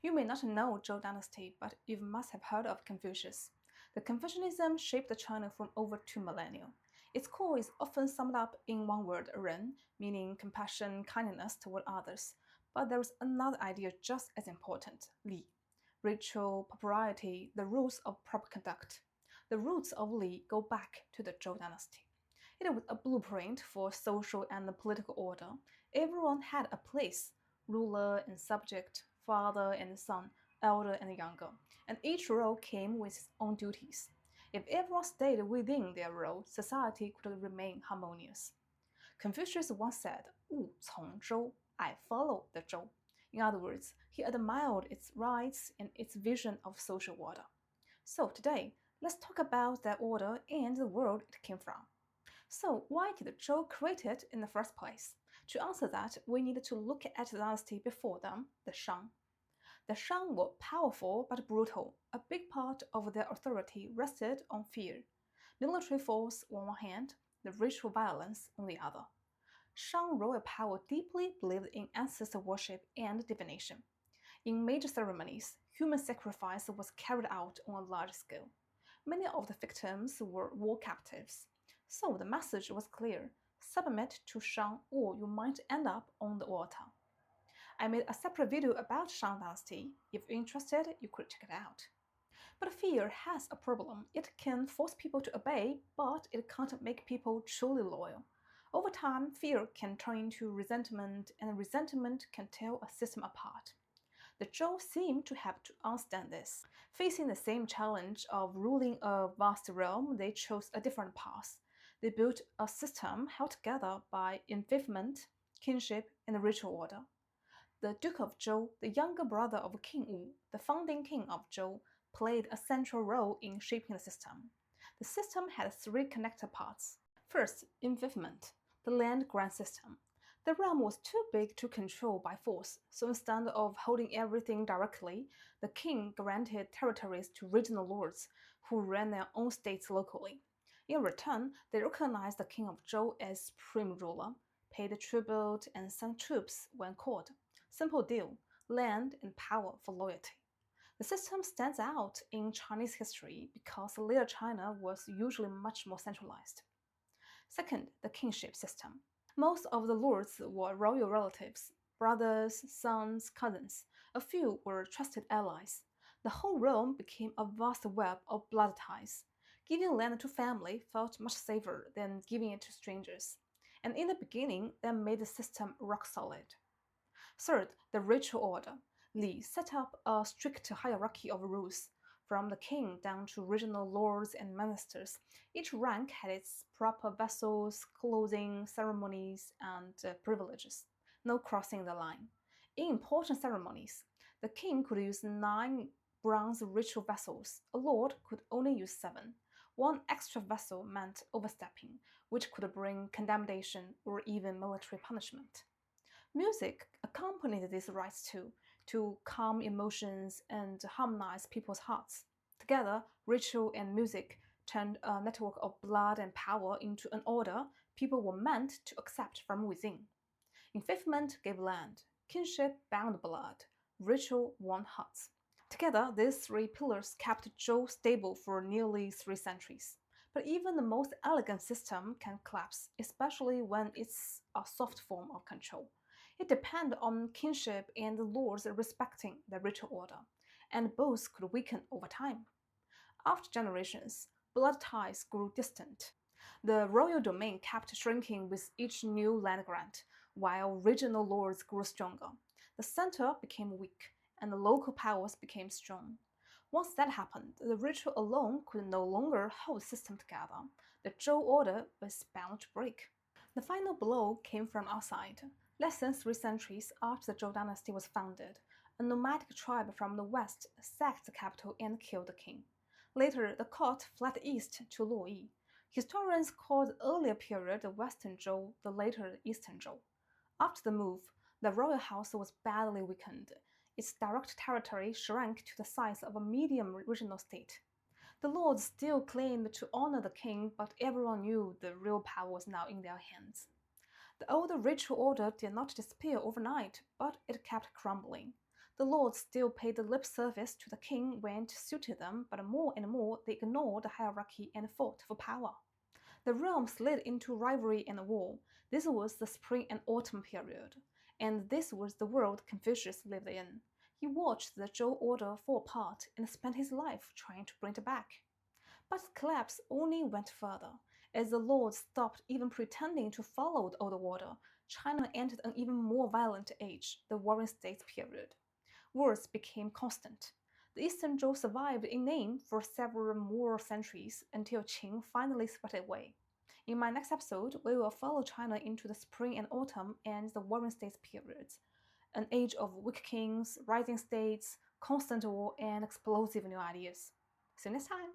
You may not know Zhou Dynasty, but you must have heard of Confucius. The Confucianism shaped China for over 2 millennia. Its core is often summed up in one word, ren, meaning compassion, kindness toward others. But there is another idea just as important, li, ritual, propriety, the rules of proper conduct. The roots of li go back to the Zhou Dynasty. It was a blueprint for social and political order. Everyone had a place, ruler and subject, father and son, elder and younger, and each role came with its own duties. If everyone stayed within their role, society could remain harmonious. Confucius once said, 勿从周, I follow the Zhou. In other words, he admired its rights and its vision of social order. So today, let's talk about that order and the world it came from. So why did Zhou create it in the first place? To answer that, we need to look at the dynasty before them, the Shang. The Shang were powerful but brutal. A big part of their authority rested on fear. Military force on one hand, the ritual violence on the other. Shang royal power deeply believed in ancestor worship and divination. In major ceremonies, human sacrifice was carried out on a large scale. Many of the victims were war captives. So the message was clear: submit to Shang or you might end up on the altar. I made a separate video about Shang Dynasty. If you're interested, you could check it out. But fear has a problem. It can force people to obey, but it can't make people truly loyal. Over time, fear can turn into resentment, and resentment can tear a system apart. The Zhou seem to have to understand this. Facing the same challenge of ruling a vast realm, they chose a different path. They built a system held together by enfeoffment, kinship, and ritual order. The Duke of Zhou, the younger brother of King Wu, the founding king of Zhou, played a central role in shaping the system. The system had three connected parts. First, enfeoffment, the land grant system. The realm was too big to control by force, so instead of holding everything directly, the king granted territories to regional lords who ran their own states locally. In return, they recognized the king of Zhou as supreme ruler, paid tribute, and sent troops when called. Simple deal: land and power for loyalty. The system stands out in Chinese history because later China was usually much more centralized. Second, the kingship system. Most of the lords were royal relatives, brothers, sons, cousins. A few were trusted allies. The whole realm became a vast web of blood ties. Giving land to family felt much safer than giving it to strangers. And in the beginning, that made the system rock solid. Third, the ritual order. Li set up a strict hierarchy of rules. From the king down to regional lords and ministers, each rank had its proper vessels, clothing, ceremonies, and privileges. No crossing the line. In important ceremonies, the king could use 9 bronze ritual vessels. A lord could only use 7. One extra vessel meant overstepping, which could bring condemnation or even military punishment. Music accompanied these rites too, to calm emotions and harmonize people's hearts. Together, ritual and music turned a network of blood and power into an order people were meant to accept from within. Enfeoffment gave land, kinship bound blood, ritual won hearts. Together, these three pillars kept Zhou stable for nearly 3 centuries. But even the most elegant system can collapse, especially when it's a soft form of control. It depended on kinship and the lords respecting the ritual order, and both could weaken over time. After generations, blood ties grew distant. The royal domain kept shrinking with each new land grant, while regional lords grew stronger. The center became weak, and the local powers became strong. Once that happened, the ritual alone could no longer hold the system together. The Zhou order was bound to break. The final blow came from outside. Less than 3 centuries after the Zhou dynasty was founded, a nomadic tribe from the west sacked the capital and killed the king. Later, the court fled east to Luoyi. Historians call the earlier period the Western Zhou, the later the Eastern Zhou. After the move, the royal house was badly weakened. Its direct territory shrank to the size of a medium regional state. The lords still claimed to honor the king, but everyone knew the real power was now in their hands. The old ritual order did not disappear overnight, but it kept crumbling. The lords still paid lip service to the king when it suited them, but more and more they ignored the hierarchy and fought for power. The realm slid into rivalry and war. This was the spring and autumn period, and this was the world Confucius lived in. He watched the Zhou order fall apart and spent his life trying to bring it back. But the collapse only went further. As the lords stopped even pretending to follow the old order, China entered an even more violent age, the Warring States period. Wars became constant. The Eastern Zhou survived in name for several more centuries until Qing finally swept it away. In my next episode, we will follow China into the spring and autumn and the Warring States periods, an age of weak kings, rising states, constant war, and explosive new ideas. See you next time!